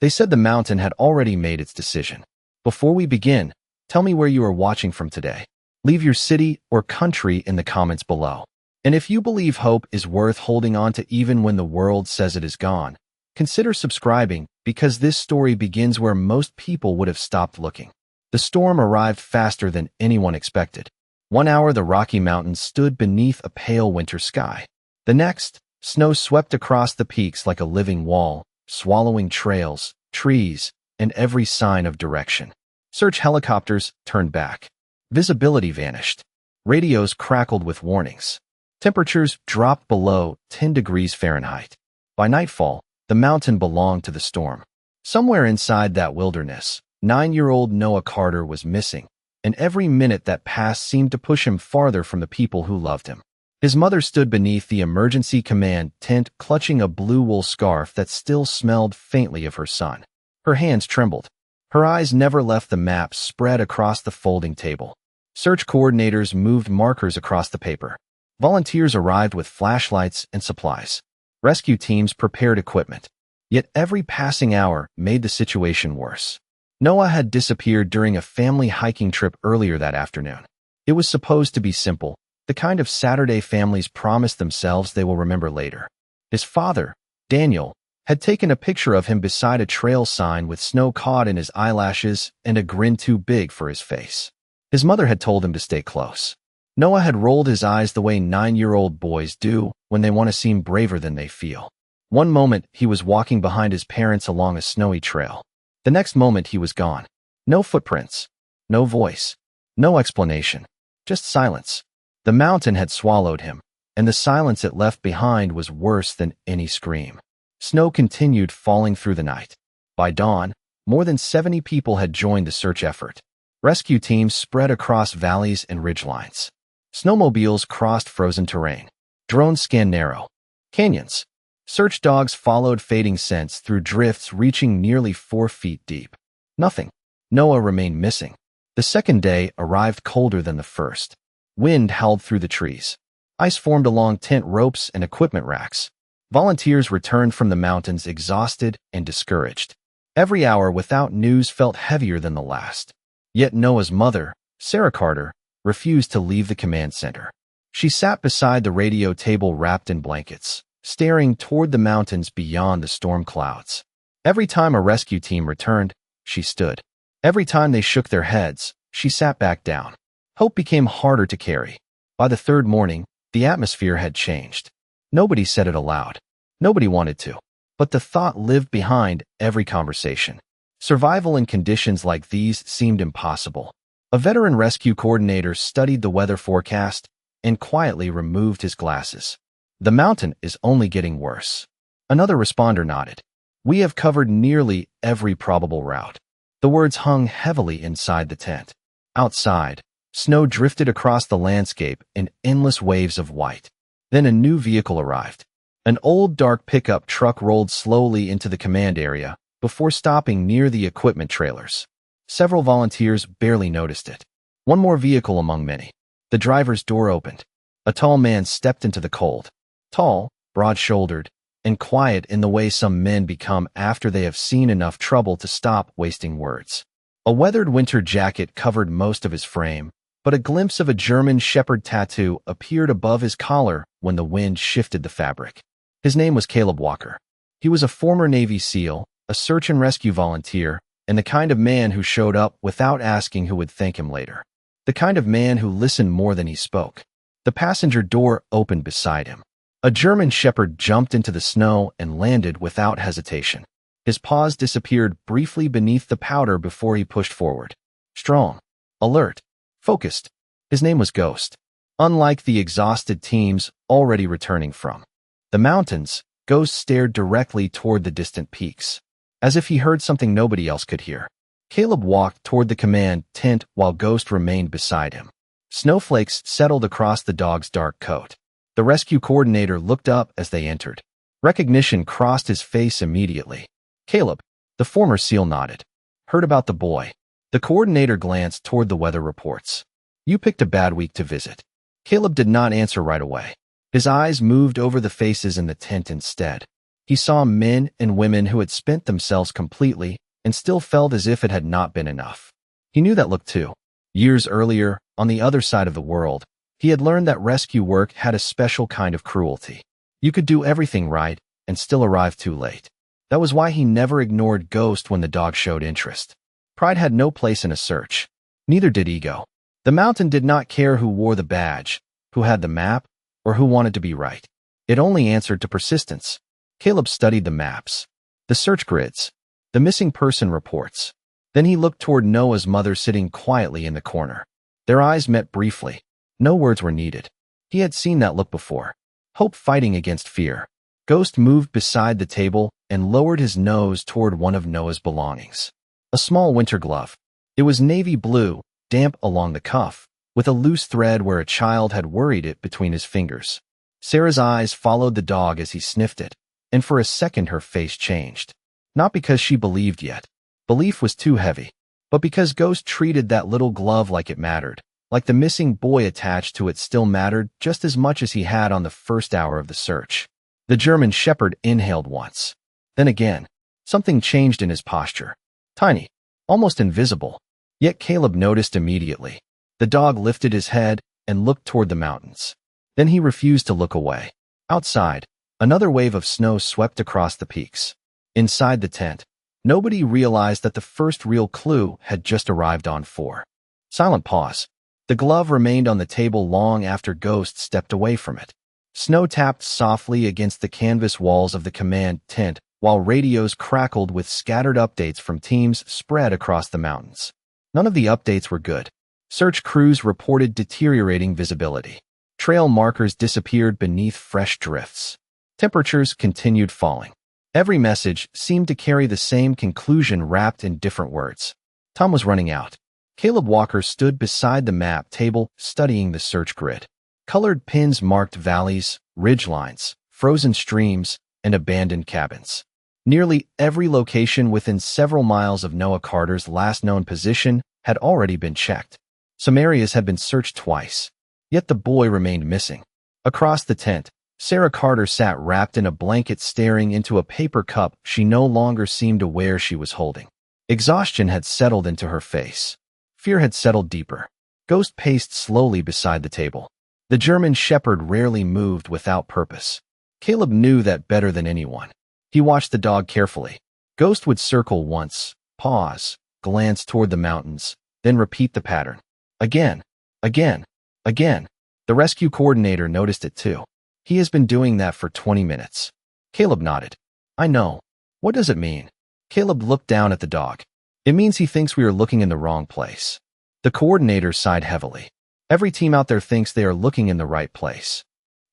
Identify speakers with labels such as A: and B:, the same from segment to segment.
A: They said the mountain had already made its decision. Before we begin, tell me where you are watching from today. Leave your city or country in the comments below. And if you believe hope is worth holding on to even when the world says it is gone, consider subscribing because this story begins where most people would have stopped looking. The storm arrived faster than anyone expected. 1 hour the Rocky Mountains stood beneath a pale winter sky. The next, snow swept across the peaks like a living wall, swallowing trails, trees, and every sign of direction. Search helicopters turned back. Visibility vanished. Radios crackled with warnings. Temperatures dropped below 10 degrees Fahrenheit. By nightfall, the mountain belonged to the storm. Somewhere inside that wilderness, 9-year-old Noah Carter was missing, and every minute that passed seemed to push him farther from the people who loved him. His mother stood beneath the emergency command tent, clutching a blue wool scarf that still smelled faintly of her son. Her hands trembled. Her eyes never left the maps spread across the folding table. Search coordinators moved markers across the paper. Volunteers arrived with flashlights and supplies. Rescue teams prepared equipment. Yet every passing hour made the situation worse. Noah had disappeared during a family hiking trip earlier that afternoon. It was supposed to be simple, the kind of Saturday families promise themselves they will remember later. His father, Daniel, had taken a picture of him beside a trail sign with snow caught in his eyelashes and a grin too big for his face. His mother had told him to stay close. Noah had rolled his eyes the way 9-year-old boys do when they want to seem braver than they feel. One moment, he was walking behind his parents along a snowy trail. The next moment, he was gone. No footprints, no voice, no explanation, just silence. The mountain had swallowed him, and the silence it left behind was worse than any scream. Snow continued falling through the night. By dawn, more than 70 people had joined the search effort. Rescue teams spread across valleys and ridgelines. Snowmobiles crossed frozen terrain. Drones scanned narrow canyons. Search dogs followed fading scents through drifts reaching nearly 4 feet deep. Nothing. Noah remained missing. The second day arrived colder than the first. Wind howled through the trees. Ice formed along tent ropes and equipment racks. Volunteers returned from the mountains exhausted and discouraged. Every hour without news felt heavier than the last. Yet Noah's mother, Sarah Carter, refused to leave the command center. She sat beside the radio table wrapped in blankets, staring toward the mountains beyond the storm clouds. Every time a rescue team returned, she stood. Every time they shook their heads, she sat back down. Hope became harder to carry. By the third morning, the atmosphere had changed. Nobody said it aloud. Nobody wanted to. But the thought lived behind every conversation. Survival in conditions like these seemed impossible. A veteran rescue coordinator studied the weather forecast and quietly removed his glasses. The mountain is only getting worse. Another responder nodded. We have covered nearly every probable route. The words hung heavily inside the tent. Outside, snow drifted across the landscape in endless waves of white. Then a new vehicle arrived. An old dark pickup truck rolled slowly into the command area before stopping near the equipment trailers. Several volunteers barely noticed it. One more vehicle among many. The driver's door opened. A tall man stepped into the cold. Tall, broad-shouldered, and quiet in the way some men become after they have seen enough trouble to stop wasting words. A weathered winter jacket covered most of his frame, but a glimpse of a German Shepherd tattoo appeared above his collar when the wind shifted the fabric. His name was Caleb Walker. He was a former Navy SEAL, a search and rescue volunteer, and the kind of man who showed up without asking who would thank him later. The kind of man who listened more than he spoke. The passenger door opened beside him. A German Shepherd jumped into the snow and landed without hesitation. His paws disappeared briefly beneath the powder before he pushed forward. Strong, alert, focused. His name was Ghost. Unlike the exhausted teams already returning from the mountains, Ghost stared directly toward the distant peaks, as if he heard something nobody else could hear. Caleb walked toward the command tent while Ghost remained beside him. Snowflakes settled across the dog's dark coat. The rescue coordinator looked up as they entered. Recognition crossed his face immediately. Caleb, the former SEAL, nodded. Heard about the boy. The coordinator glanced toward the weather reports. You picked a bad week to visit. Caleb did not answer right away. His eyes moved over the faces in the tent instead. He saw men and women who had spent themselves completely and still felt as if it had not been enough. He knew that look too. Years earlier, on the other side of the world, he had learned that rescue work had a special kind of cruelty. You could do everything right and still arrive too late. That was why he never ignored Ghost when the dog showed interest. Pride had no place in a search. Neither did ego. The mountain did not care who wore the badge, who had the map, or who wanted to be right. It only answered to persistence. Caleb studied the maps, the search grids, the missing person reports. Then he looked toward Noah's mother sitting quietly in the corner. Their eyes met briefly. No words were needed. He had seen that look before. Hope fighting against fear. Ghost moved beside the table and lowered his nose toward one of Noah's belongings. A small winter glove. It was navy blue, damp along the cuff, with a loose thread where a child had worried it between his fingers. Sarah's eyes followed the dog as he sniffed it, and for a second her face changed. Not because she believed yet. Belief was too heavy, but because Ghost treated that little glove like it mattered, like the missing boy attached to it still mattered just as much as he had on the first hour of the search. The German Shepherd inhaled once. Then again, something changed in his posture. Tiny, almost invisible. Yet Caleb noticed immediately. The dog lifted his head and looked toward the mountains. Then he refused to look away. Outside, another wave of snow swept across the peaks. Inside the tent, nobody realized that the first real clue had just arrived on 4. Silent pause. The glove remained on the table long after Ghost stepped away from it. Snow tapped softly against the canvas walls of the command tent, while radios crackled with scattered updates from teams spread across the mountains. None of the updates were good. Search crews reported deteriorating visibility. Trail markers disappeared beneath fresh drifts. Temperatures continued falling. Every message seemed to carry the same conclusion wrapped in different words. Time was running out. Caleb Walker stood beside the map table, studying the search grid. Colored pins marked valleys, ridgelines, frozen streams, and abandoned cabins. Nearly every location within several miles of Noah Carter's last known position had already been checked. Some areas had been searched twice. Yet the boy remained missing. Across the tent, Sarah Carter sat wrapped in a blanket staring into a paper cup she no longer seemed aware she was holding. Exhaustion had settled into her face. Fear had settled deeper. Ghost paced slowly beside the table. The German Shepherd rarely moved without purpose. Caleb knew that better than anyone. He watched the dog carefully. Ghost would circle once, pause, glance toward the mountains, then repeat the pattern. Again, again, again. The rescue coordinator noticed it too. He has been doing that for 20 minutes. Caleb nodded. I know. What does it mean? Caleb looked down at the dog. It means he thinks we are looking in the wrong place. The coordinator sighed heavily. Every team out there thinks they are looking in the right place.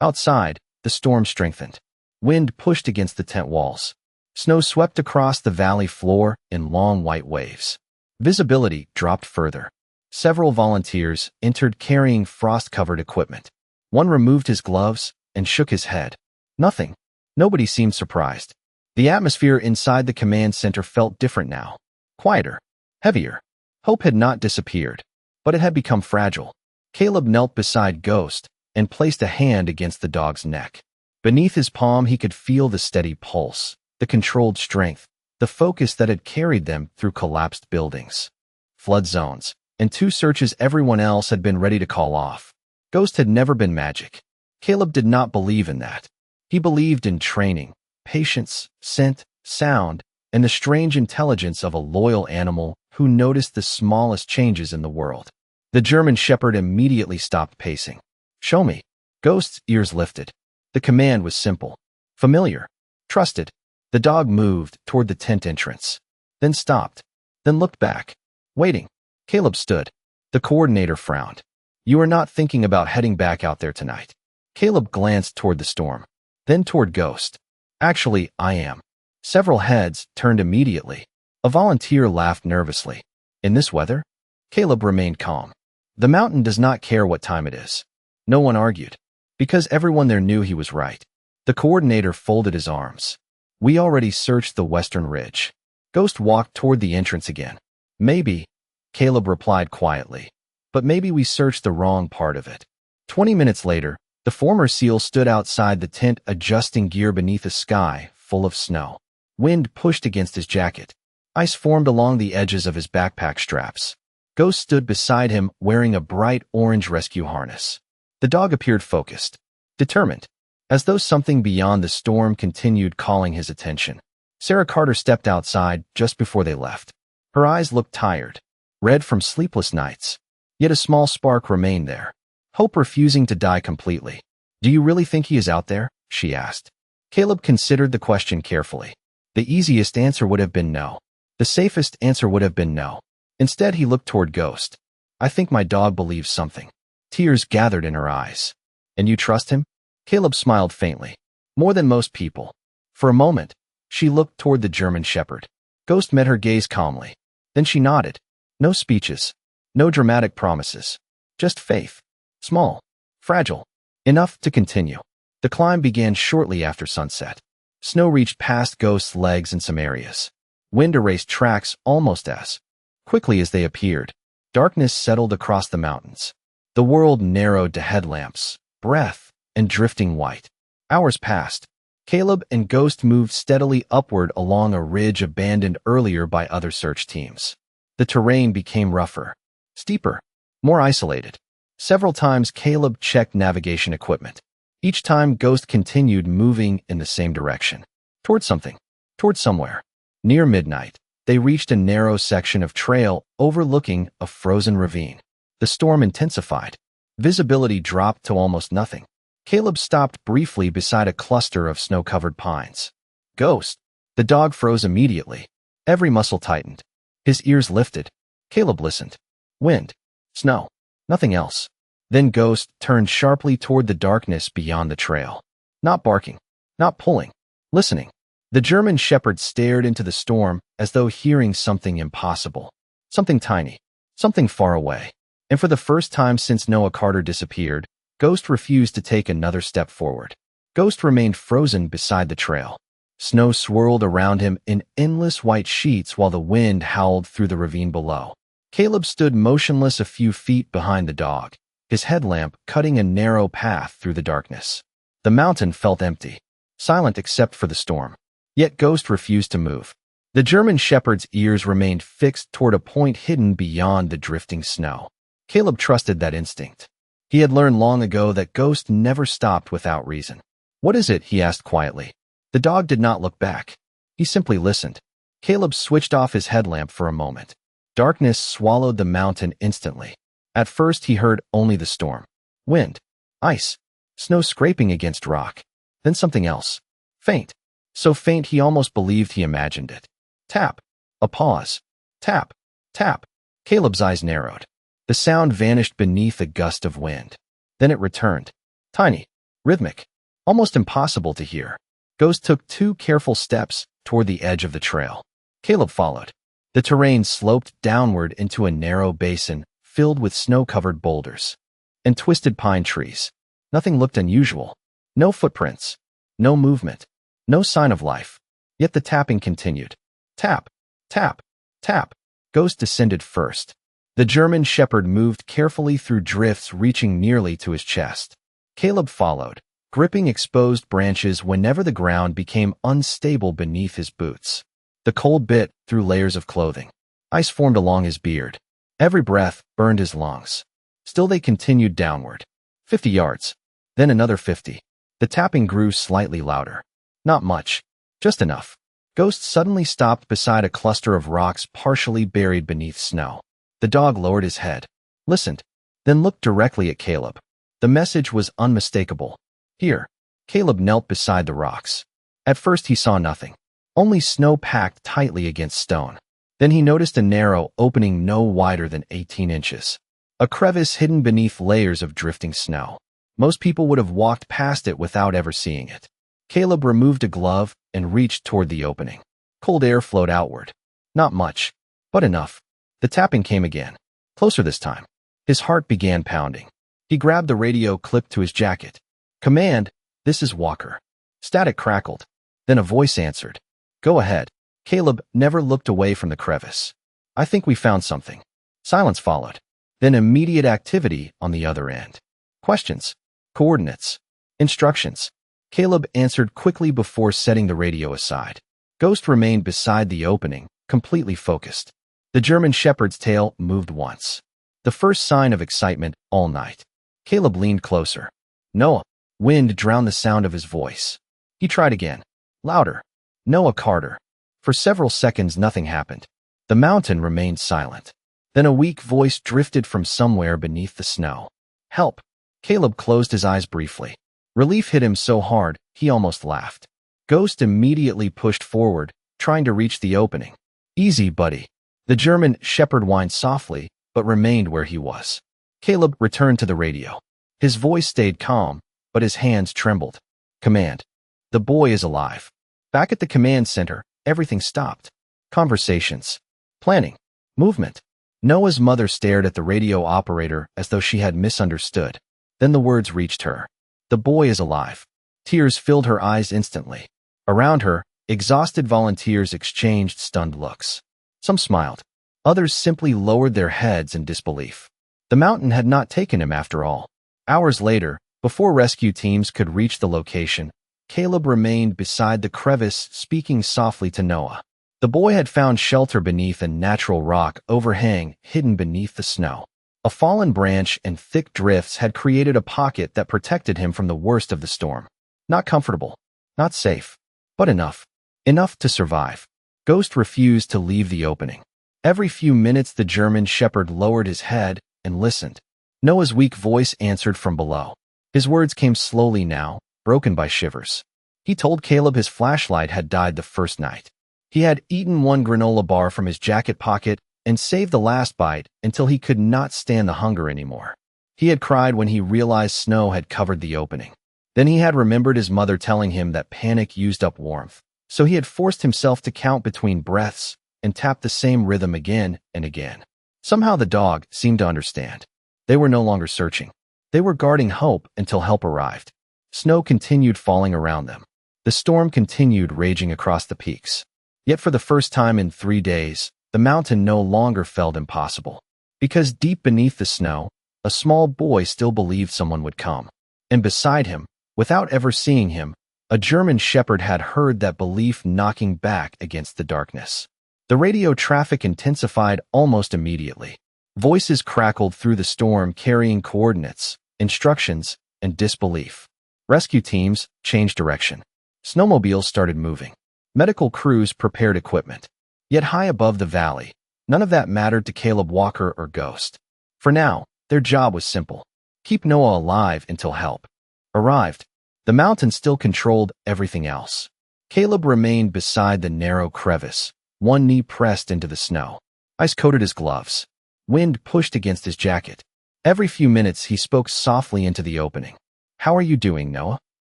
A: Outside, the storm strengthened. Wind pushed against the tent walls. Snow swept across the valley floor in long white waves. Visibility dropped further. Several volunteers entered carrying frost-covered equipment. One removed his gloves and shook his head. Nothing. Nobody seemed surprised. The atmosphere inside the command center felt different now. Quieter. Heavier. Hope had not disappeared, but it had become fragile. Caleb knelt beside Ghost and placed a hand against the dog's neck. Beneath his palm he could feel the steady pulse, the controlled strength, the focus that had carried them through collapsed buildings. Flood zones, and 2 searches everyone else had been ready to call off. Ghost had never been magic. Caleb did not believe in that. He believed in training, patience, scent, sound, and the strange intelligence of a loyal animal who noticed the smallest changes in the world. The German Shepherd immediately stopped pacing. Show me. Ghost's ears lifted. The command was simple, familiar, trusted. The dog moved toward the tent entrance, then stopped, then looked back, waiting. Caleb stood. The coordinator frowned. You are not thinking about heading back out there tonight. Caleb glanced toward the storm, then toward Ghost. Actually, I am. Several heads turned immediately. A volunteer laughed nervously. In this weather? Caleb remained calm. The mountain does not care what time it is. No one argued, because everyone there knew he was right. The coordinator folded his arms. We already searched the western ridge. Ghost walked toward the entrance again. Maybe, Caleb replied quietly, but maybe we searched the wrong part of it. 20 minutes later, the former SEAL stood outside the tent adjusting gear beneath a sky full of snow. Wind pushed against his jacket. Ice formed along the edges of his backpack straps. Ghost stood beside him wearing a bright orange rescue harness. The dog appeared focused, determined, as though something beyond the storm continued calling his attention. Sarah Carter stepped outside just before they left. Her eyes looked tired, red from sleepless nights. Yet a small spark remained there, hope refusing to die completely. "Do you really think he is out there?" she asked. Caleb considered the question carefully. The easiest answer would have been no. The safest answer would have been no. Instead, he looked toward Ghost. "I think my dog believes something." Tears gathered in her eyes. "And you trust him?" Caleb smiled faintly. "More than most people." For a moment, she looked toward the German Shepherd. Ghost met her gaze calmly. Then she nodded. No speeches. No dramatic promises. Just faith. Small. Fragile. Enough to continue. The climb began shortly after sunset. Snow reached past Ghost's legs in some areas. Wind erased tracks almost as quickly as they appeared. Darkness settled across the mountains. The world narrowed to headlamps, breath, and drifting white. Hours passed. Caleb and Ghost moved steadily upward along a ridge abandoned earlier by other search teams. The terrain became rougher, steeper, more isolated. Several times Caleb checked navigation equipment. Each time Ghost continued moving in the same direction. Toward something. Toward somewhere. Near midnight, they reached a narrow section of trail overlooking a frozen ravine. The storm intensified. Visibility dropped to almost nothing. Caleb stopped briefly beside a cluster of snow-covered pines. "Ghost!" The dog froze immediately. Every muscle tightened. His ears lifted. Caleb listened. Wind. Snow. Nothing else. Then Ghost turned sharply toward the darkness beyond the trail. Not barking. Not pulling. Listening. The German Shepherd stared into the storm as though hearing something impossible. Something tiny. Something far away. And for the first time since Noah Carter disappeared, Ghost refused to take another step forward. Ghost remained frozen beside the trail. Snow swirled around him in endless white sheets while the wind howled through the ravine below. Caleb stood motionless a few feet behind the dog, his headlamp cutting a narrow path through the darkness. The mountain felt empty, silent except for the storm. Yet Ghost refused to move. The German Shepherd's ears remained fixed toward a point hidden beyond the drifting snow. Caleb trusted that instinct. He had learned long ago that Ghost never stopped without reason. "What is it?" he asked quietly. The dog did not look back. He simply listened. Caleb switched off his headlamp for a moment. Darkness swallowed the mountain instantly. At first he heard only the storm. Wind. Ice. Snow scraping against rock. Then something else. Faint. So faint he almost believed he imagined it. Tap. A pause. Tap. Tap. Caleb's eyes narrowed. The sound vanished beneath a gust of wind. Then it returned. Tiny. Rhythmic. Almost impossible to hear. Ghost took 2 careful steps toward the edge of the trail. Caleb followed. The terrain sloped downward into a narrow basin filled with snow-covered boulders and twisted pine trees. Nothing looked unusual. No footprints. No movement. No sign of life. Yet the tapping continued. Tap. Tap. Tap. Ghost descended first. The German Shepherd moved carefully through drifts reaching nearly to his chest. Caleb followed, gripping exposed branches whenever the ground became unstable beneath his boots. The cold bit through layers of clothing. Ice formed along his beard. Every breath burned his lungs. Still they continued downward. 50 yards. Then another 50. The tapping grew slightly louder. Not much. Just enough. Ghost suddenly stopped beside a cluster of rocks partially buried beneath snow. The dog lowered his head, listened, then looked directly at Caleb. The message was unmistakable. Here. Caleb knelt beside the rocks. At first he saw nothing. Only snow packed tightly against stone. Then he noticed a narrow opening no wider than 18 inches. A crevice hidden beneath layers of drifting snow. Most people would have walked past it without ever seeing it. Caleb removed a glove and reached toward the opening. Cold air flowed outward. Not much, but enough. The tapping came again. Closer this time. His heart began pounding. He grabbed the radio clipped to his jacket. "Command, this is Walker." Static crackled. Then a voice answered. "Go ahead." Caleb never looked away from the crevice. "I think we found something." Silence followed. Then immediate activity on the other end. Questions. Coordinates. Instructions. Caleb answered quickly before setting the radio aside. Ghost remained beside the opening, completely focused. The German Shepherd's tail moved once. The first sign of excitement all night. Caleb leaned closer. Noah. Wind drowned the sound of his voice. He tried again. Louder. Noah Carter. For several seconds nothing happened. The mountain remained silent. Then a weak voice drifted from somewhere beneath the snow. Help. Caleb closed his eyes briefly. Relief hit him so hard, he almost laughed. Ghost immediately pushed forward, trying to reach the opening. Easy, buddy. The German Shepherd whined softly, but remained where he was. Caleb returned to the radio. His voice stayed calm, but his hands trembled. Command. The boy is alive. Back at the command center, everything stopped. Conversations. Planning. Movement. Noah's mother stared at the radio operator as though she had misunderstood. Then the words reached her. The boy is alive. Tears filled her eyes instantly. Around her, exhausted volunteers exchanged stunned looks. Some smiled. Others simply lowered their heads in disbelief. The mountain had not taken him after all. Hours later, before rescue teams could reach the location, Caleb remained beside the crevice speaking softly to Noah. The boy had found shelter beneath a natural rock overhang hidden beneath the snow. A fallen branch and thick drifts had created a pocket that protected him from the worst of the storm. Not comfortable, not safe, but enough. Enough to survive. Ghost refused to leave the opening. Every few minutes the German Shepherd lowered his head and listened. Noah's weak voice answered from below. His words came slowly now, broken by shivers. He told Caleb his flashlight had died the first night. He had eaten one granola bar from his jacket pocket and saved the last bite until he could not stand the hunger anymore. He had cried when he realized snow had covered the opening. Then he had remembered his mother telling him that panic used up warmth, so he had forced himself to count between breaths and tap the same rhythm again and again. Somehow the dog seemed to understand. They were no longer searching. They were guarding hope until help arrived. Snow continued falling around them. The storm continued raging across the peaks. Yet for the first time in 3 days, the mountain no longer felt impossible. Because deep beneath the snow, a small boy still believed someone would come. And beside him, without ever seeing him, a German Shepherd had heard that belief knocking back against the darkness. The radio traffic intensified almost immediately. Voices crackled through the storm carrying coordinates, instructions, and disbelief. Rescue teams changed direction. Snowmobiles started moving. Medical crews prepared equipment. Yet high above the valley, none of that mattered to Caleb Walker or Ghost. For now, their job was simple. Keep Noah alive until help arrived. The mountain still controlled everything else. Caleb remained beside the narrow crevice, one knee pressed into the snow. Ice coated his gloves. Wind pushed against his jacket. Every few minutes he spoke softly into the opening. How are you doing, Noah?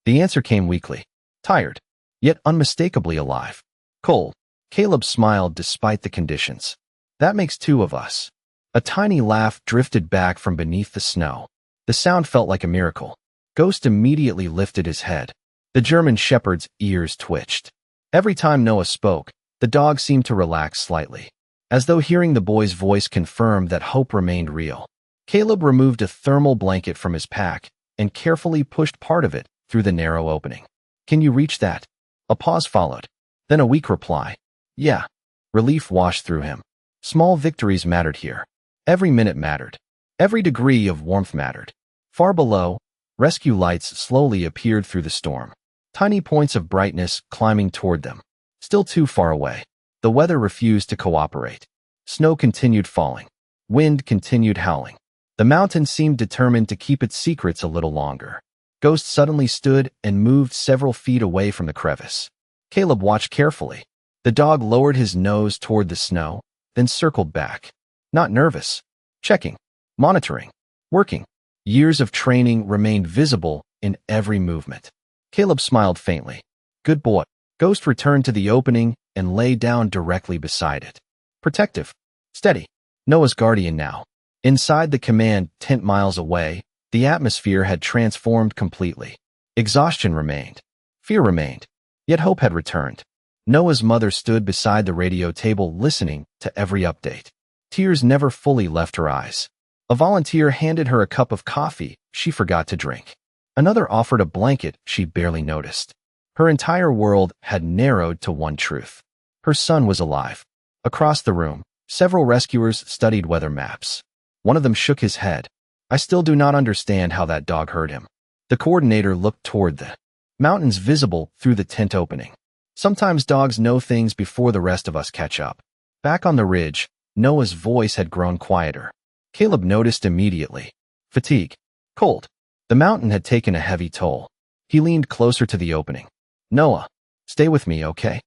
A: The answer came weakly. Tired, yet unmistakably alive. Cold. Caleb smiled despite the conditions. That makes 2 of us. A tiny laugh drifted back from beneath the snow. The sound felt like a miracle. Ghost immediately lifted his head. The German Shepherd's ears twitched. Every time Noah spoke, the dog seemed to relax slightly, as though hearing the boy's voice confirmed that hope remained real. Caleb removed a thermal blanket from his pack and carefully pushed part of it through the narrow opening. Can you reach that? A pause followed. Then a weak reply. Yeah. Relief washed through him. Small victories mattered here. Every minute mattered. Every degree of warmth mattered. Far below, rescue lights slowly appeared through the storm. Tiny points of brightness climbing toward them. Still too far away. The weather refused to cooperate. Snow continued falling. Wind continued howling. The mountain seemed determined to keep its secrets a little longer. Ghost suddenly stood and moved several feet away from the crevice. Caleb watched carefully. The dog lowered his nose toward the snow, then circled back. Not nervous. Checking. Monitoring. Working. Years of training remained visible in every movement. Caleb smiled faintly. Good boy. Ghost returned to the opening and lay down directly beside it. Protective. Steady. Noah's guardian now. Inside the command tent miles away, the atmosphere had transformed completely. Exhaustion remained. Fear remained. Yet hope had returned. Noah's mother stood beside the radio table listening to every update. Tears never fully left her eyes. A volunteer handed her a cup of coffee she forgot to drink. Another offered a blanket she barely noticed. Her entire world had narrowed to one truth. Her son was alive. Across the room, several rescuers studied weather maps. One of them shook his head. I still do not understand how that dog hurt him. The coordinator looked toward the mountains visible through the tent opening. Sometimes dogs know things before the rest of us catch up. Back on the ridge, Noah's voice had grown quieter. Caleb noticed immediately. Fatigue. Cold. The mountain had taken a heavy toll. He leaned closer to the opening. Noah, stay with me, okay?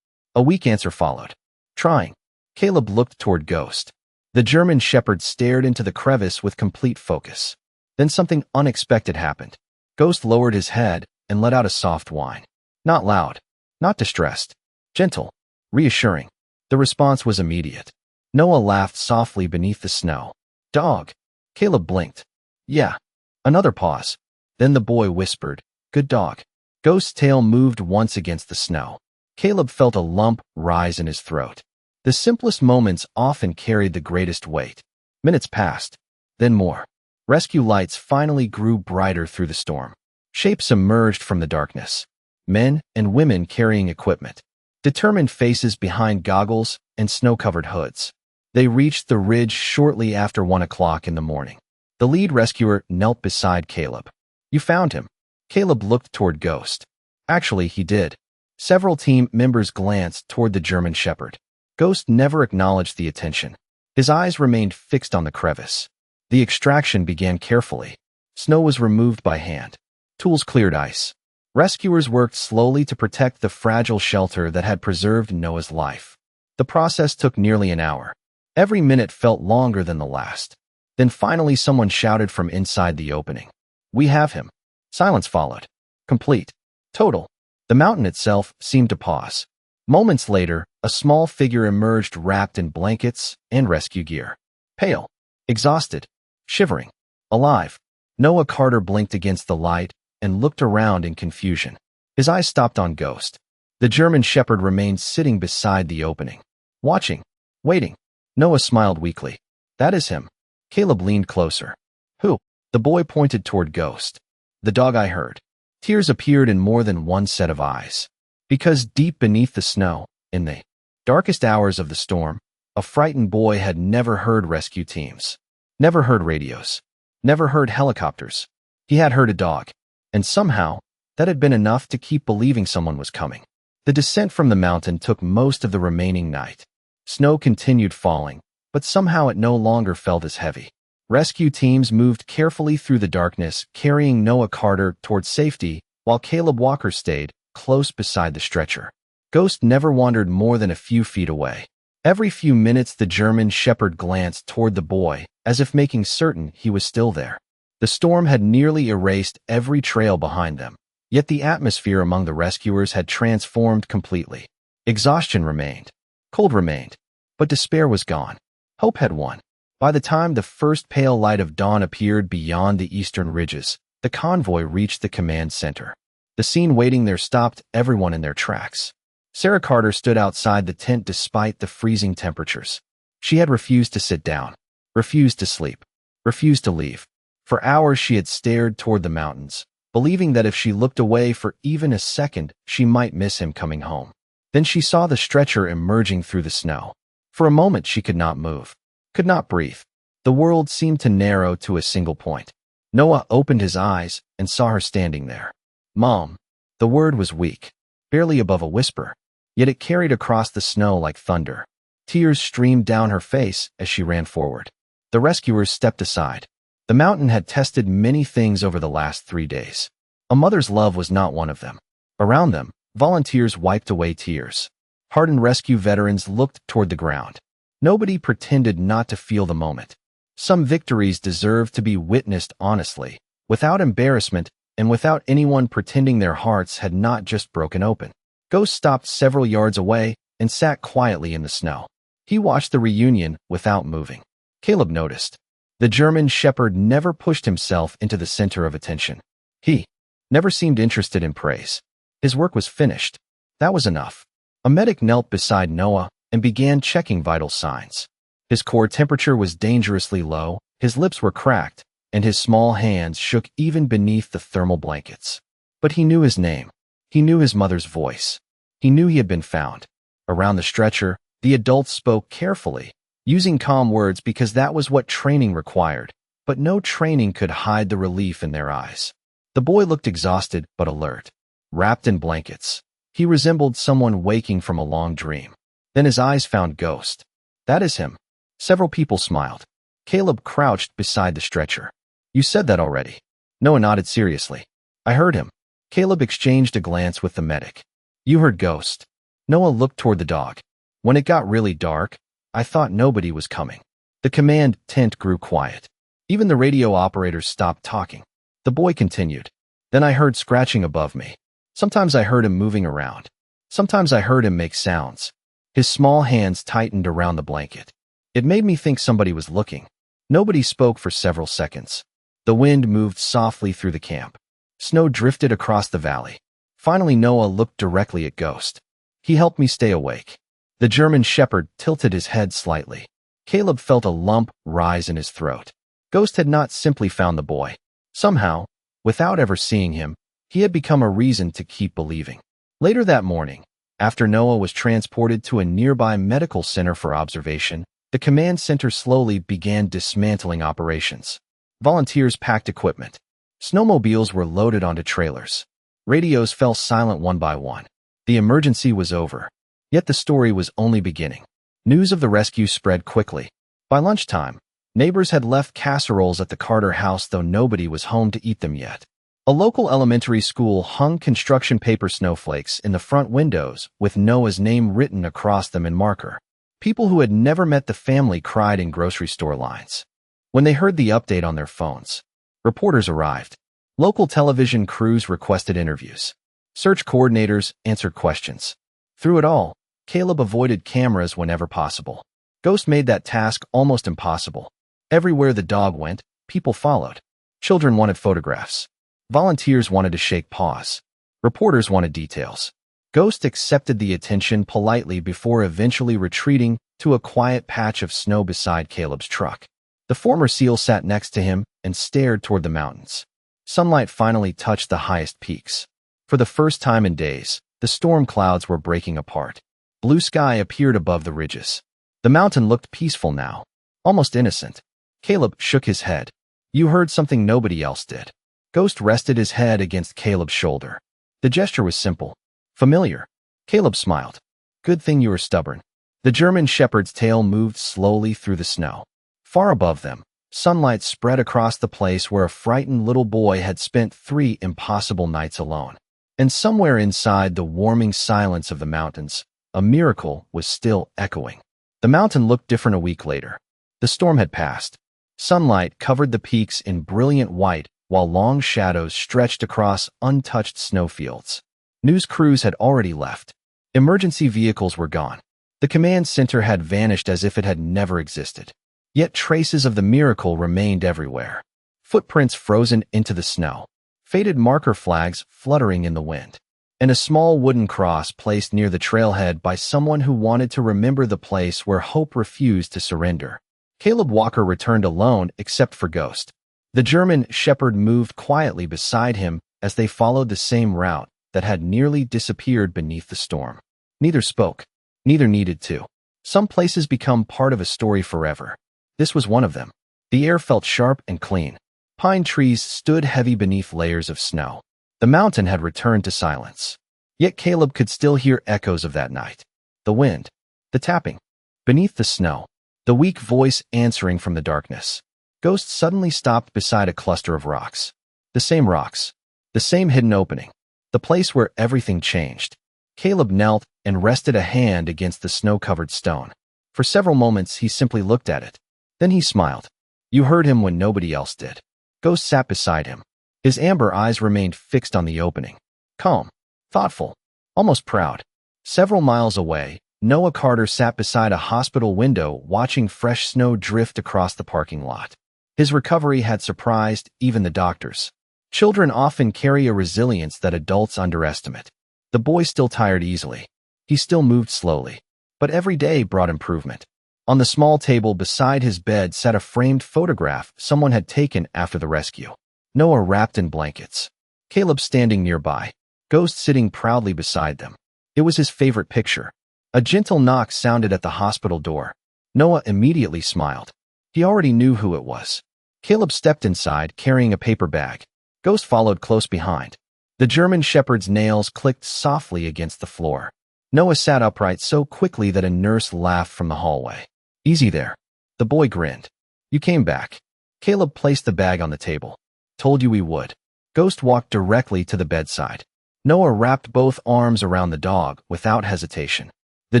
A: A weak answer followed. Trying. Caleb looked toward Ghost. The German shepherd stared into the crevice with complete focus. Then something unexpected happened. Ghost lowered his head and let out a soft whine. Not loud. Not distressed. Gentle. Reassuring. The response was immediate. Noah laughed softly beneath the snow. Dog. Caleb blinked. Yeah. Another pause. Then the boy whispered, good dog. Ghost's tail moved once against the snow. Caleb felt a lump rise in his throat. The simplest moments often carried the greatest weight. Minutes passed. Then more. Rescue lights finally grew brighter through the storm. Shapes emerged from the darkness. Men and women carrying equipment. Determined faces behind goggles and snow-covered hoods. They reached the ridge shortly after 1 o'clock in the morning. The lead rescuer knelt beside Caleb. You found him. Caleb looked toward Ghost. Actually, he did. Several team members glanced toward the German shepherd. Ghost never acknowledged the attention. His eyes remained fixed on the crevice. The extraction began carefully. Snow was removed by hand. Tools cleared ice. Rescuers worked slowly to protect the fragile shelter that had preserved Noah's life. The process took nearly an hour. Every minute felt longer than the last. Then finally someone shouted from inside the opening. We have him. Silence followed. Complete. Total. The mountain itself seemed to pause. Moments later, a small figure emerged wrapped in blankets and rescue gear. Pale. Exhausted. Shivering. Alive. Noah Carter blinked against the light and looked around in confusion. His eyes stopped on Ghost. The German shepherd remained sitting beside the opening. Watching. Waiting. Noah smiled weakly. That is him. Caleb leaned closer. Who? The boy pointed toward Ghost. The dog I heard. Tears appeared in more than one set of eyes. Because deep beneath the snow, in the darkest hours of the storm, a frightened boy had never heard rescue teams. Never heard radios. Never heard helicopters. He had heard a dog. And somehow, that had been enough to keep believing someone was coming. The descent from the mountain took most of the remaining night. Snow continued falling, but somehow it no longer felt as heavy. Rescue teams moved carefully through the darkness, carrying Noah Carter towards safety, while Caleb Walker stayed close beside the stretcher. Ghost never wandered more than a few feet away. Every few minutes the German shepherd glanced toward the boy, as if making certain he was still there. The storm had nearly erased every trail behind them, yet the atmosphere among the rescuers had transformed completely. Exhaustion remained. Cold remained. But despair was gone. Hope had won. By the time the first pale light of dawn appeared beyond the eastern ridges, the convoy reached the command center. The scene waiting there stopped everyone in their tracks. Sarah Carter stood outside the tent despite the freezing temperatures. She had refused to sit down, refused to sleep, refused to leave. For hours she had stared toward the mountains, believing that if she looked away for even a second, she might miss him coming home. Then she saw the stretcher emerging through the snow. For a moment she could not move, could not breathe. The world seemed to narrow to a single point. Noah opened his eyes and saw her standing there. Mom. The word was weak, barely above a whisper, yet it carried across the snow like thunder. Tears streamed down her face as she ran forward. The rescuers stepped aside. The mountain had tested many things over the last 3 days. A mother's love was not one of them. Around them, volunteers wiped away tears. Hardened rescue veterans looked toward the ground. Nobody pretended not to feel the moment. Some victories deserved to be witnessed honestly, without embarrassment, and without anyone pretending their hearts had not just broken open. Ghost stopped several yards away and sat quietly in the snow. He watched the reunion without moving. Caleb noticed. The German shepherd never pushed himself into the center of attention. He never seemed interested in praise. His work was finished. That was enough. A medic knelt beside Noah and began checking vital signs. His core temperature was dangerously low, his lips were cracked, and his small hands shook even beneath the thermal blankets. But he knew his name. He knew his mother's voice. He knew he had been found. Around the stretcher, the adults spoke carefully, using calm words because that was what training required, but no training could hide the relief in their eyes. The boy looked exhausted but alert. Wrapped in blankets, he resembled someone waking from a long dream. Then his eyes found Ghost. "That is him." Several people smiled. Caleb crouched beside the stretcher. "You said that already." Noah nodded seriously. "I heard him." Caleb exchanged a glance with the medic. "You heard Ghost." Noah looked toward the dog. "When it got really dark, I thought nobody was coming." The command tent grew quiet. Even the radio operators stopped talking. The boy continued. "Then I heard scratching above me. Sometimes I heard him moving around. Sometimes I heard him make sounds." His small hands tightened around the blanket. "It made me think somebody was looking." Nobody spoke for several seconds. The wind moved softly through the camp. Snow drifted across the valley. Finally, Noah looked directly at Ghost. "He helped me stay awake." The German shepherd tilted his head slightly. Caleb felt a lump rise in his throat. Ghost had not simply found the boy. Somehow, without ever seeing him, he had become a reason to keep believing. Later that morning, after Noah was transported to a nearby medical center for observation, the command center slowly began dismantling operations. Volunteers packed equipment. Snowmobiles were loaded onto trailers. Radios fell silent one by one. The emergency was over. Yet the story was only beginning. News of the rescue spread quickly. By lunchtime, neighbors had left casseroles at the Carter house, though nobody was home to eat them yet. A local elementary school hung construction paper snowflakes in the front windows with Noah's name written across them in marker. People who had never met the family cried in grocery store lines. When they heard the update on their phones, reporters arrived. Local television crews requested interviews. Search coordinators answered questions. Through it all, Caleb avoided cameras whenever possible. Ghost made that task almost impossible. Everywhere the dog went, people followed. Children wanted photographs. Volunteers wanted to shake paws. Reporters wanted details. Ghost accepted the attention politely before eventually retreating to a quiet patch of snow beside Caleb's truck. The former SEAL sat next to him and stared toward the mountains. Sunlight finally touched the highest peaks. For the first time in days, the storm clouds were breaking apart. Blue sky appeared above the ridges. The mountain looked peaceful now, almost innocent. Caleb shook his head. "You heard something nobody else did." Ghost rested his head against Caleb's shoulder. The gesture was simple, familiar. Caleb smiled. "Good thing you were stubborn." The German shepherd's tail moved slowly through the snow. Far above them, sunlight spread across the place where a frightened little boy had spent 3 impossible nights alone. And somewhere inside the warming silence of the mountains, a miracle was still echoing. The mountain looked different a week later. The storm had passed. Sunlight covered the peaks in brilliant white, while long shadows stretched across untouched snowfields. News crews had already left. Emergency vehicles were gone. The command center had vanished as if it had never existed. Yet traces of the miracle remained everywhere. Footprints frozen into the snow. Faded marker flags fluttering in the wind, and a small wooden cross placed near the trailhead by someone who wanted to remember the place where hope refused to surrender. Caleb Walker returned alone except for Ghost. The German shepherd moved quietly beside him as they followed the same route that had nearly disappeared beneath the storm. Neither spoke. Neither needed to. Some places become part of a story forever. This was one of them. The air felt sharp and clean. Pine trees stood heavy beneath layers of snow. The mountain had returned to silence. Yet Caleb could still hear echoes of that night. The wind. The tapping. Beneath the snow. The weak voice answering from the darkness. Ghost suddenly stopped beside a cluster of rocks. The same rocks. The same hidden opening. The place where everything changed. Caleb knelt and rested a hand against the snow-covered stone. For several moments, he simply looked at it. Then he smiled. You heard him when nobody else did. Ghost sat beside him. His amber eyes remained fixed on the opening. Calm. Thoughtful. Almost proud. Several miles away, Noah Carter sat beside a hospital window watching fresh snow drift across the parking lot. His recovery had surprised even the doctors. Children often carry a resilience that adults underestimate. The boy still tired easily. He still moved slowly. But every day brought improvement. On the small table beside his bed sat a framed photograph someone had taken after the rescue. Noah wrapped in blankets. Caleb standing nearby. Ghost sitting proudly beside them. It was his favorite picture. A gentle knock sounded at the hospital door. Noah immediately smiled. He already knew who it was. Caleb stepped inside, carrying a paper bag. Ghost followed close behind. The German Shepherd's nails clicked softly against the floor. Noah sat upright so quickly that a nurse laughed from the hallway. "Easy there." The boy grinned. "You came back." Caleb placed the bag on the table. "Told you we would." Ghost walked directly to the bedside. Noah wrapped both arms around the dog without hesitation. The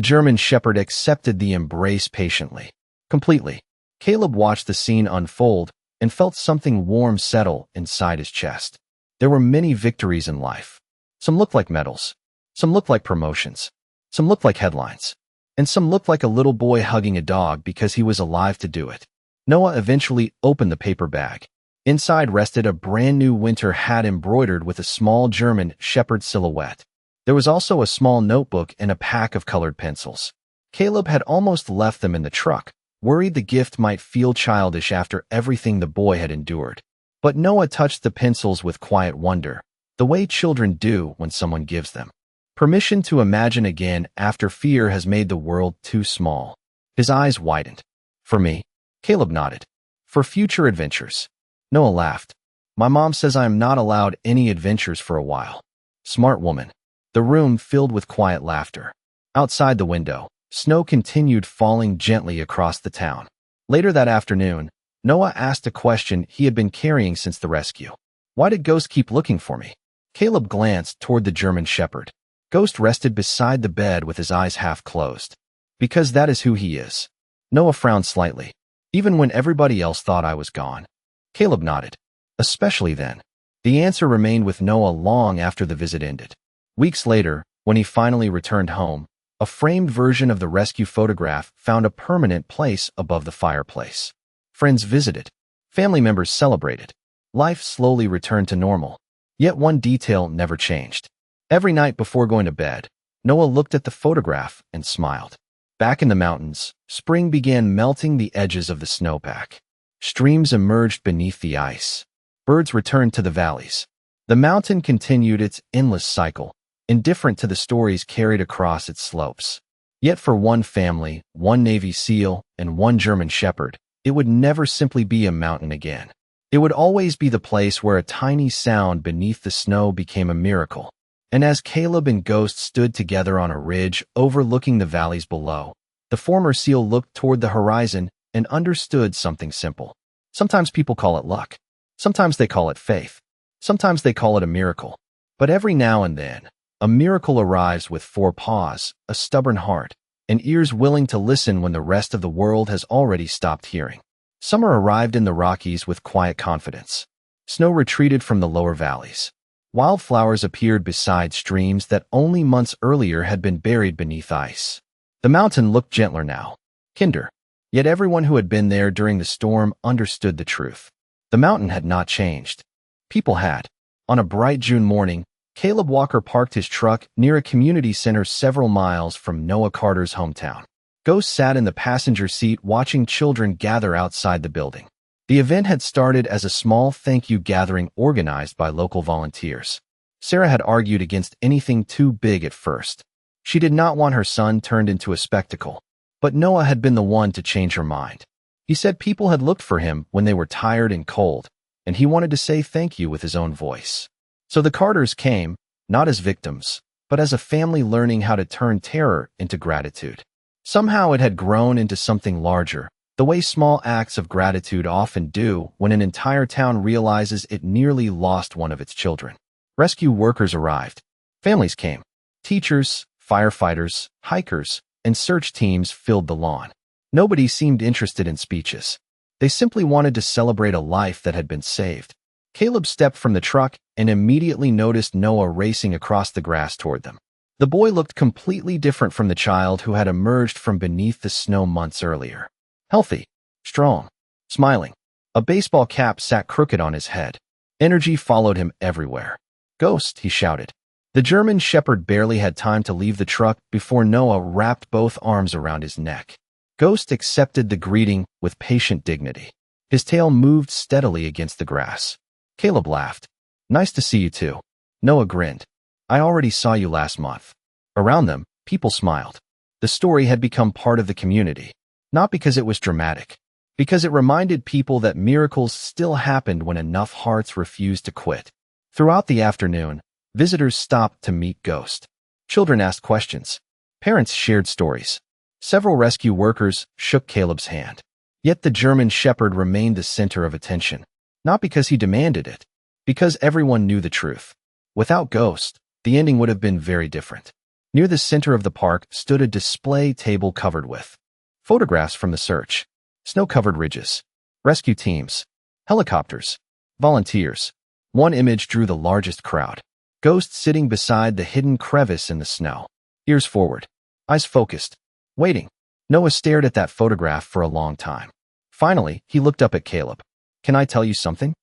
A: German Shepherd accepted the embrace patiently. Completely. Caleb watched the scene unfold and felt something warm settle inside his chest. There were many victories in life. Some looked like medals. Some looked like promotions. Some looked like headlines. And some looked like a little boy hugging a dog because he was alive to do it. Noah eventually opened the paper bag. Inside rested a brand new winter hat embroidered with a small German Shepherd silhouette. There was also a small notebook and a pack of colored pencils. Caleb had almost left them in the truck, worried the gift might feel childish after everything the boy had endured. But Noah touched the pencils with quiet wonder, the way children do when someone gives them permission to imagine again after fear has made the world too small. His eyes widened. "For me?" Caleb nodded. "For future adventures." Noah laughed. "My mom says I am not allowed any adventures for a while." Smart woman. The room filled with quiet laughter. Outside the window, snow continued falling gently across the town. Later that afternoon, Noah asked a question he had been carrying since the rescue. "Why did Ghost keep looking for me?" Caleb glanced toward the German Shepherd. Ghost rested beside the bed with his eyes half closed. "Because that is who he is." Noah frowned slightly. "Even when everybody else thought I was gone." Caleb nodded. "Especially then." The answer remained with Noah long after the visit ended. Weeks later, when he finally returned home, a framed version of the rescue photograph found a permanent place above the fireplace. Friends visited. Family members celebrated. Life slowly returned to normal. Yet one detail never changed. Every night before going to bed, Noah looked at the photograph and smiled. Back in the mountains, spring began melting the edges of the snowpack. Streams emerged beneath the ice. Birds returned to the valleys. The mountain continued its endless cycle, indifferent to the stories carried across its slopes. Yet for one family, one Navy SEAL, and one German Shepherd, it would never simply be a mountain again. It would always be the place where a tiny sound beneath the snow became a miracle. And as Caleb and Ghost stood together on a ridge overlooking the valleys below, the former SEAL looked toward the horizon and understood something simple. Sometimes people call it luck. Sometimes they call it faith. Sometimes they call it a miracle. But every now and then, a miracle arrives with 4 paws, a stubborn heart, and ears willing to listen when the rest of the world has already stopped hearing. Summer arrived in the Rockies with quiet confidence. Snow retreated from the lower valleys. Wildflowers appeared beside streams that only months earlier had been buried beneath ice. The mountain looked gentler now, kinder. Yet everyone who had been there during the storm understood the truth. The mountain had not changed. People had. On a bright June morning, Caleb Walker parked his truck near a community center several miles from Noah Carter's hometown. Ghost sat in the passenger seat watching children gather outside the building. The event had started as a small thank you gathering organized by local volunteers. Sarah had argued against anything too big at first. She did not want her son turned into a spectacle. But Noah had been the one to change her mind. He said people had looked for him when they were tired and cold, and he wanted to say thank you with his own voice. So the Carters came, not as victims, but as a family learning how to turn terror into gratitude. Somehow it had grown into something larger, the way small acts of gratitude often do when an entire town realizes it nearly lost one of its children. Rescue workers arrived. Families came. Teachers, firefighters, hikers, and search teams filled the lawn. Nobody seemed interested in speeches. They simply wanted to celebrate a life that had been saved. Caleb stepped from the truck and immediately noticed Noah racing across the grass toward them. The boy looked completely different from the child who had emerged from beneath the snow months earlier. Healthy, strong, smiling. A baseball cap sat crooked on his head. Energy followed him everywhere. "Ghost," he shouted. The German Shepherd barely had time to leave the truck before Noah wrapped both arms around his neck. Ghost accepted the greeting with patient dignity. His tail moved steadily against the grass. Caleb laughed. Nice to see you too. Noah grinned. I already saw you last month. Around them, people smiled. The story had become part of the community, not because it was dramatic, because it reminded people that miracles still happened when enough hearts refused to quit. Throughout the afternoon, visitors stopped to meet Ghost. Children asked questions. Parents shared stories. Several rescue workers shook Caleb's hand. Yet the German Shepherd remained the center of attention, not because he demanded it, because everyone knew the truth. Without Ghost, the ending would have been very different. Near the center of the park stood a display table covered with photographs from the search, snow-covered ridges, rescue teams, helicopters, volunteers. One image drew the largest crowd. Ghost sitting beside the hidden crevice in the snow, ears forward, eyes focused, waiting. Noah stared at that photograph for a long time. Finally, he looked up at Caleb. Can I tell you something?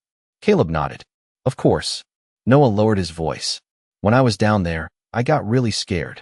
A: Caleb nodded. Of course. Noah lowered his voice. When I was down there, I got really scared.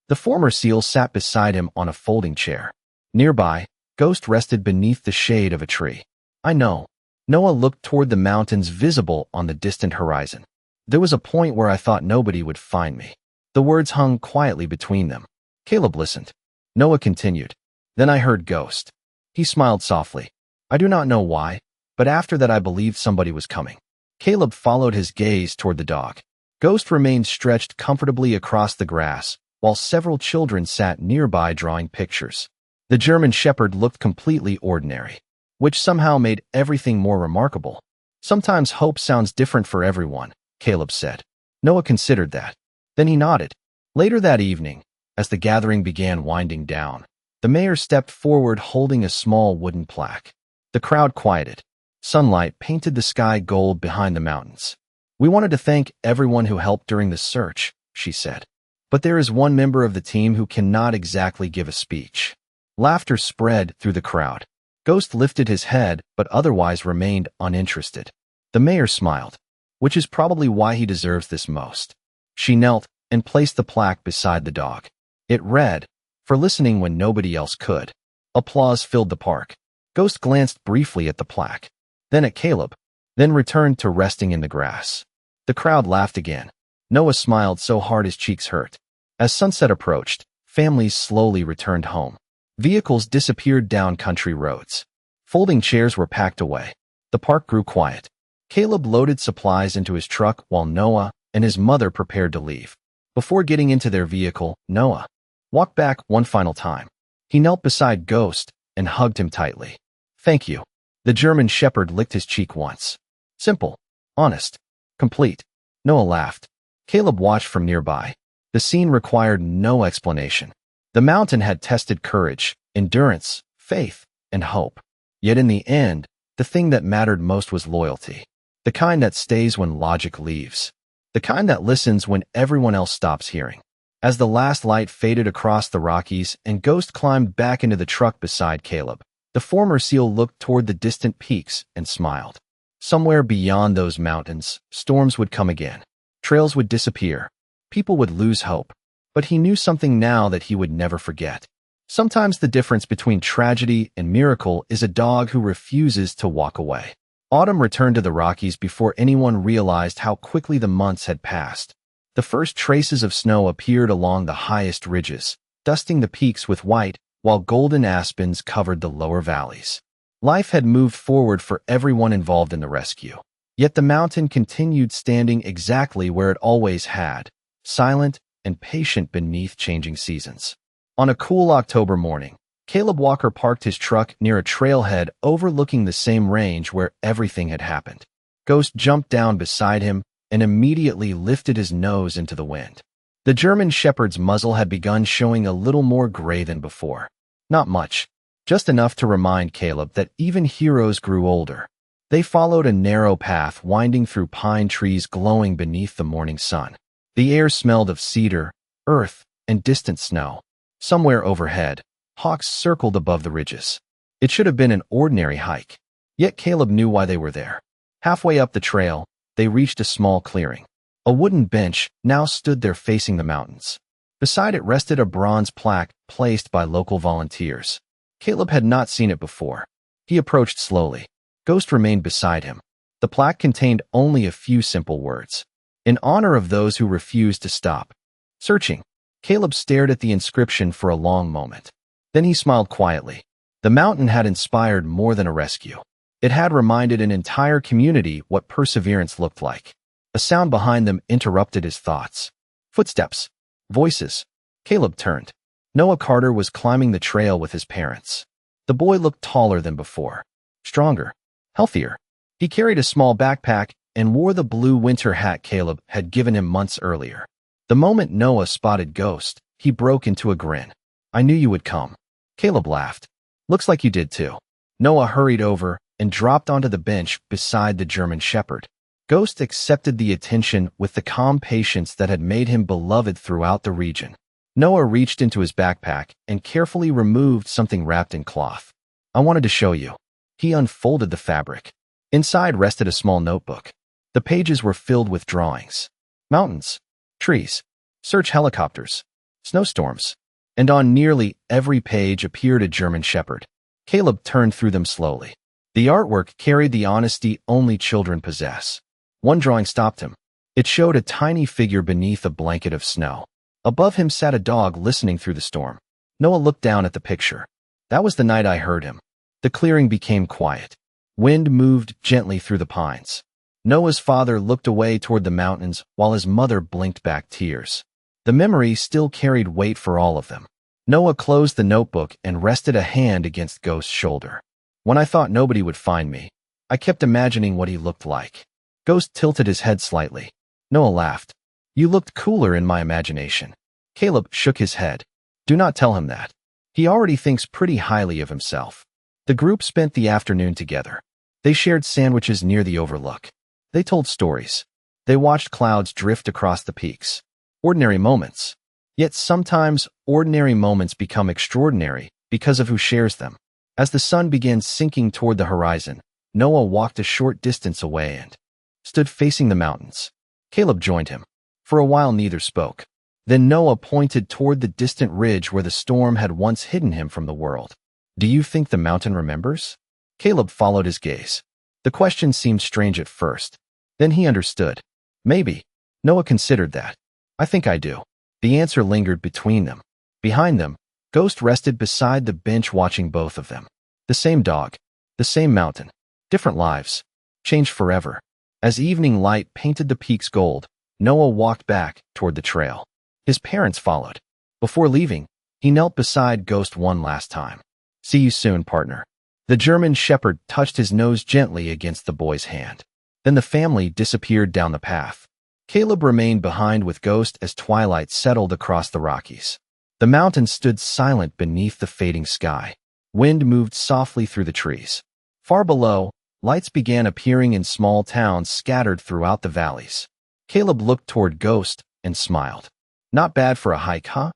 A: The former SEAL sat beside him on a folding chair. Nearby, Ghost rested beneath the shade of a tree. I know. Noah looked toward the mountains visible on the distant horizon. There was a point where I thought nobody would find me. The words hung quietly between them. Caleb listened. Noah continued. Then I heard Ghost. He smiled softly. I do not know why, but after that I believed somebody was coming. Caleb followed his gaze toward the dog. Ghost remained stretched comfortably across the grass, while several children sat nearby drawing pictures. The German Shepherd looked completely ordinary, which somehow made everything more remarkable. Sometimes hope sounds different for everyone, Caleb said. Noah considered that. Then he nodded. Later that evening, as the gathering began winding down, the mayor stepped forward holding a small wooden plaque. The crowd quieted. Sunlight painted the sky gold behind the mountains. We wanted to thank everyone who helped during the search, she said. But there is one member of the team who cannot exactly give a speech. Laughter spread through the crowd. Ghost lifted his head, but otherwise remained uninterested. The mayor smiled, which is probably why he deserves this most. She knelt and placed the plaque beside the dog. It read, for listening when nobody else could. Applause filled the park. Ghost glanced briefly at the plaque, then at Caleb, then returned to resting in the grass. The crowd laughed again. Noah smiled so hard his cheeks hurt. As sunset approached, families slowly returned home. Vehicles disappeared down country roads. Folding chairs were packed away. The park grew quiet. Caleb loaded supplies into his truck while Noah and his mother prepared to leave. Before getting into their vehicle, Noah walked back one final time. He knelt beside Ghost and hugged him tightly. Thank you. The German Shepherd licked his cheek once. Simple, honest, complete. Noah laughed. Caleb watched from nearby. The scene required no explanation. The mountain had tested courage, endurance, faith, and hope. Yet in the end, the thing that mattered most was loyalty. The kind that stays when logic leaves. The kind that listens when everyone else stops hearing. As the last light faded across the Rockies and Ghost climbed back into the truck beside Caleb, the former SEAL looked toward the distant peaks and smiled. Somewhere beyond those mountains, storms would come again. Trails would disappear. People would lose hope. But he knew something now that he would never forget. Sometimes the difference between tragedy and miracle is a dog who refuses to walk away. Autumn returned to the Rockies before anyone realized how quickly the months had passed. The first traces of snow appeared along the highest ridges, dusting the peaks with white, while golden aspens covered the lower valleys. Life had moved forward for everyone involved in the rescue. Yet the mountain continued standing exactly where it always had, silent and patient beneath changing seasons. On a cool October morning, Caleb Walker parked his truck near a trailhead overlooking the same range where everything had happened. Ghost jumped down beside him and immediately lifted his nose into the wind. The German Shepherd's muzzle had begun showing a little more gray than before. Not much, just enough to remind Caleb that even heroes grew older. They followed a narrow path winding through pine trees glowing beneath the morning sun. The air smelled of cedar, earth, and distant snow. Somewhere overhead, hawks circled above the ridges. It should have been an ordinary hike. Yet Caleb knew why they were there. Halfway up the trail, they reached a small clearing. A wooden bench now stood there facing the mountains. Beside it rested a bronze plaque placed by local volunteers. Caleb had not seen it before. He approached slowly. Ghost remained beside him. The plaque contained only a few simple words. In honor of those who refused to stop searching. Caleb stared at the inscription for a long moment. Then he smiled quietly. The mountain had inspired more than a rescue. It had reminded an entire community what perseverance looked like. A sound behind them interrupted his thoughts. Footsteps. Voices. Caleb turned. Noah Carter was climbing the trail with his parents. The boy looked taller than before. Stronger. Healthier. He carried a small backpack and wore the blue winter hat Caleb had given him months earlier. The moment Noah spotted Ghost, he broke into a grin. "I knew you would come." Caleb laughed. "Looks like you did too." Noah hurried over and dropped onto the bench beside the German Shepherd. Ghost accepted the attention with the calm patience that had made him beloved throughout the region. Noah reached into his backpack and carefully removed something wrapped in cloth. "I wanted to show you." He unfolded the fabric. Inside rested a small notebook. The pages were filled with drawings. Mountains, trees, search helicopters, snowstorms, and on nearly every page appeared a German Shepherd. Caleb turned through them slowly. The artwork carried the honesty only children possess. One drawing stopped him. It showed a tiny figure beneath a blanket of snow. Above him sat a dog listening through the storm. Noah looked down at the picture. "That was the night I heard him." The clearing became quiet. Wind moved gently through the pines. Noah's father looked away toward the mountains while his mother blinked back tears. The memory still carried weight for all of them. Noah closed the notebook and rested a hand against Ghost's shoulder. "When I thought nobody would find me, I kept imagining what he looked like." Ghost tilted his head slightly. Noah laughed. "You looked cooler in my imagination." Caleb shook his head. "Do not tell him that. He already thinks pretty highly of himself." The group spent the afternoon together. They shared sandwiches near the overlook. They told stories. They watched clouds drift across the peaks. Ordinary moments. Yet sometimes ordinary moments become extraordinary because of who shares them. As the sun began sinking toward the horizon, Noah walked a short distance away and stood facing the mountains. Caleb joined him. For a while neither spoke. Then Noah pointed toward the distant ridge where the storm had once hidden him from the world. "Do you think the mountain remembers?" Caleb followed his gaze. The question seemed strange at first. Then he understood. "Maybe." Noah considered that. "I think I do." The answer lingered between them. Behind them, Ghost rested beside the bench watching both of them. The same dog. The same mountain. Different lives. Changed forever. As evening light painted the peaks gold, Noah walked back toward the trail. His parents followed. Before leaving, he knelt beside Ghost one last time. "See you soon, partner." The German Shepherd touched his nose gently against the boy's hand. Then the family disappeared down the path. Caleb remained behind with Ghost as twilight settled across the Rockies. The mountains stood silent beneath the fading sky. Wind moved softly through the trees. Far below, lights began appearing in small towns scattered throughout the valleys. Caleb looked toward Ghost and smiled. "Not bad for a hike, huh?"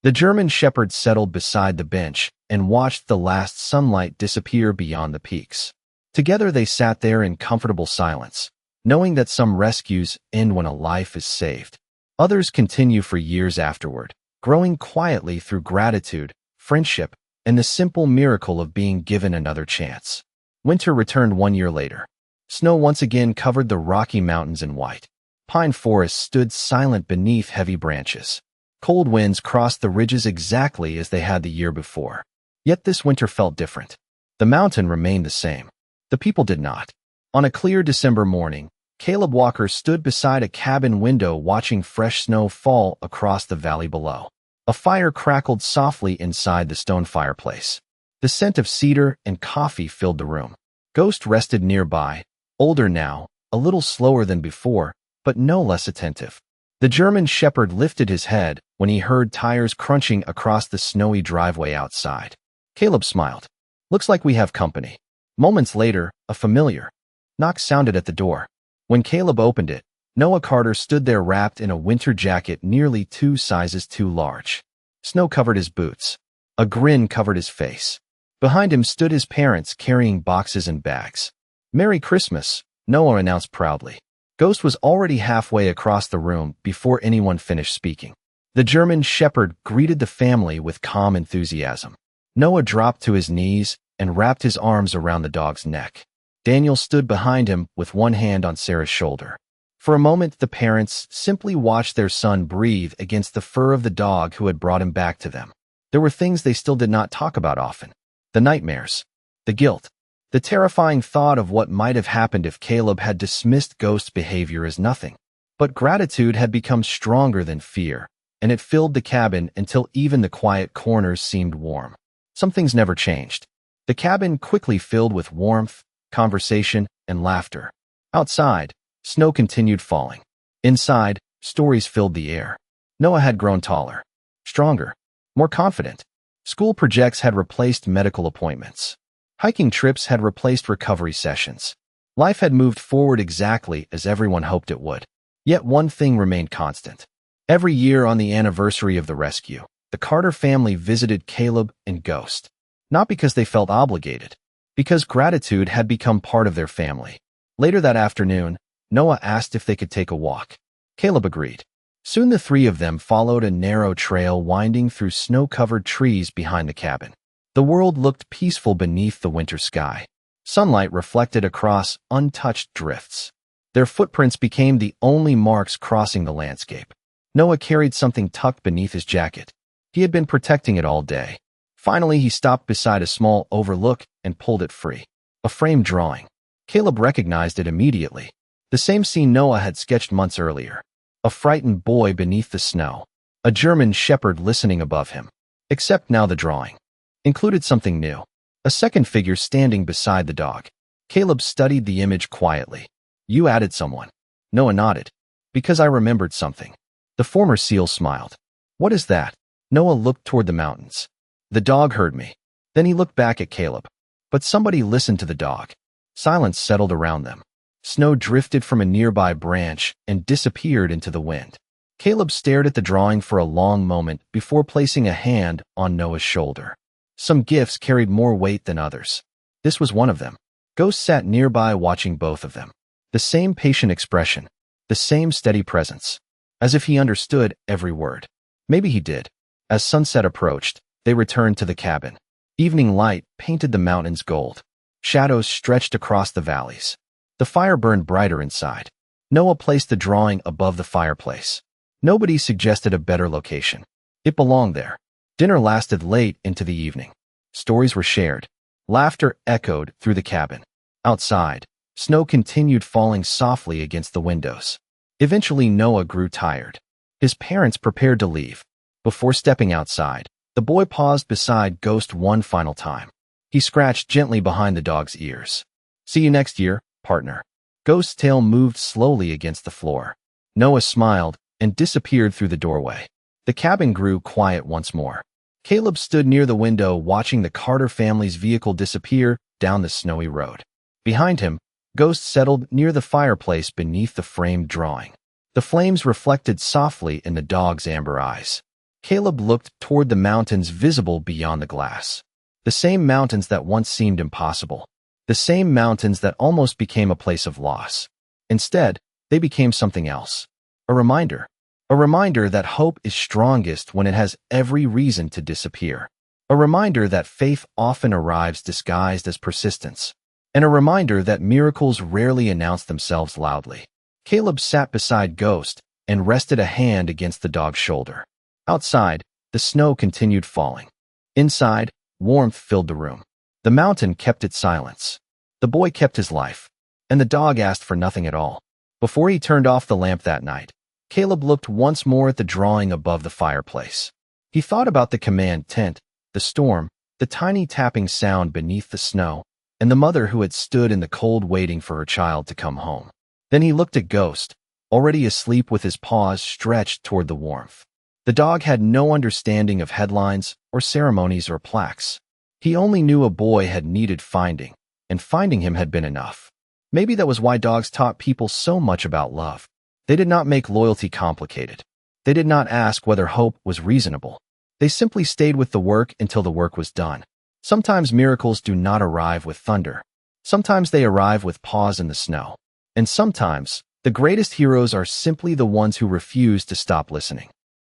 A: The German Shepherd settled beside the bench and watched the last sunlight disappear beyond the peaks. Together they sat there in comfortable silence, knowing that some rescues end when a life is saved. Others continue for years afterward, growing quietly through gratitude, friendship, and the simple miracle of being given another chance. Winter returned 1 year later. Snow once again covered the Rocky Mountains in white. Pine forests stood silent beneath heavy branches. Cold winds crossed the ridges exactly as they had the year before. Yet this winter felt different. The mountain remained the same. The people did not. On a clear December morning, Caleb Walker stood beside a cabin window watching fresh snow fall across the valley below. A fire crackled softly inside the stone fireplace. The scent of cedar and coffee filled the room. Ghost rested nearby, older now, a little slower than before, but no less attentive. The German Shepherd lifted his head when he heard tires crunching across the snowy driveway outside. Caleb smiled. "Looks like we have company." Moments later, a familiar knock sounded at the door. When Caleb opened it, Noah Carter stood there wrapped in a winter jacket nearly 2 sizes too large. Snow covered his boots. A grin covered his face. Behind him stood his parents carrying boxes and bags. "Merry Christmas," Noah announced proudly. Ghost was already halfway across the room before anyone finished speaking. The German Shepherd greeted the family with calm enthusiasm. Noah dropped to his knees and wrapped his arms around the dog's neck. Daniel stood behind him with one hand on Sarah's shoulder. For a moment, the parents simply watched their son breathe against the fur of the dog who had brought him back to them. There were things they still did not talk about often. The nightmares, the guilt, the terrifying thought of what might have happened if Caleb had dismissed Ghost's behavior as nothing. But gratitude had become stronger than fear, and it filled the cabin until even the quiet corners seemed warm. Some things never changed. The cabin quickly filled with warmth, conversation, and laughter. Outside, snow continued falling. Inside, stories filled the air. Noah had grown taller, stronger, more confident. School projects had replaced medical appointments. Hiking trips had replaced recovery sessions. Life had moved forward exactly as everyone hoped it would. Yet one thing remained constant. Every year on the anniversary of the rescue, the Carter family visited Caleb and Ghost. Not because they felt obligated, because gratitude had become part of their family. Later that afternoon, Noah asked if they could take a walk. Caleb agreed. Soon the three of them followed a narrow trail winding through snow-covered trees behind the cabin. The world looked peaceful beneath the winter sky. Sunlight reflected across untouched drifts. Their footprints became the only marks crossing the landscape. Noah carried something tucked beneath his jacket. He had been protecting it all day. Finally, he stopped beside a small overlook and pulled it free. A framed drawing. Caleb recognized it immediately. The same scene Noah had sketched months earlier. A frightened boy beneath the snow. A German shepherd listening above him. Except now the drawing included something new. A second figure standing beside the dog. Caleb studied the image quietly. "You added someone." Noah nodded. "Because I remembered something." The former SEAL smiled. "What is that?" Noah looked toward the mountains. "The dog heard me." Then he looked back at Caleb. But somebody listened to the dog. Silence settled around them. Snow drifted from a nearby branch and disappeared into the wind. Caleb stared at the drawing for a long moment before placing a hand on Noah's shoulder. Some gifts carried more weight than others. This was one of them. Ghost sat nearby watching both of them. The same patient expression, the same steady presence, as if he understood every word. Maybe he did. As sunset approached, they returned to the cabin. Evening light painted the mountains gold. Shadows stretched across the valleys. The fire burned brighter inside. Noah placed the drawing above the fireplace. Nobody suggested a better location. It belonged there. Dinner lasted late into the evening. Stories were shared. Laughter echoed through the cabin. Outside, snow continued falling softly against the windows. Eventually, Noah grew tired. His parents prepared to leave. Before stepping outside, the boy paused beside Ghost one final time. He scratched gently behind the dog's ears. "See you next year, partner." Ghost's tail moved slowly against the floor. Noah smiled and disappeared through the doorway. The cabin grew quiet once more. Caleb stood near the window watching the Carter family's vehicle disappear down the snowy road. Behind him, Ghost settled near the fireplace beneath the framed drawing. The flames reflected softly in the dog's amber eyes. Caleb looked toward the mountains visible beyond the glass. The same mountains that once seemed impossible. The same mountains that almost became a place of loss. Instead, they became something else. A reminder. A reminder that hope is strongest when it has every reason to disappear. A reminder that faith often arrives disguised as persistence. And a reminder that miracles rarely announce themselves loudly. Caleb sat beside Ghost and rested a hand against the dog's shoulder. Outside, the snow continued falling. Inside, warmth filled the room. The mountain kept its silence. The boy kept his life. And the dog asked for nothing at all. Before he turned off the lamp that night, Caleb looked once more at the drawing above the fireplace. He thought about the command tent, the storm, the tiny tapping sound beneath the snow, and the mother who had stood in the cold waiting for her child to come home. Then he looked at Ghost, already asleep with his paws stretched toward the warmth. The dog had no understanding of headlines or ceremonies or plaques. He only knew a boy had needed finding, and finding him had been enough. Maybe that was why dogs taught people so much about love. They did not make loyalty complicated. They did not ask whether hope was reasonable. They simply stayed with the work until the work was done. Sometimes miracles do not arrive with thunder. Sometimes they arrive with paws in the snow. And sometimes, the greatest heroes are simply the ones who refuse to stop listening.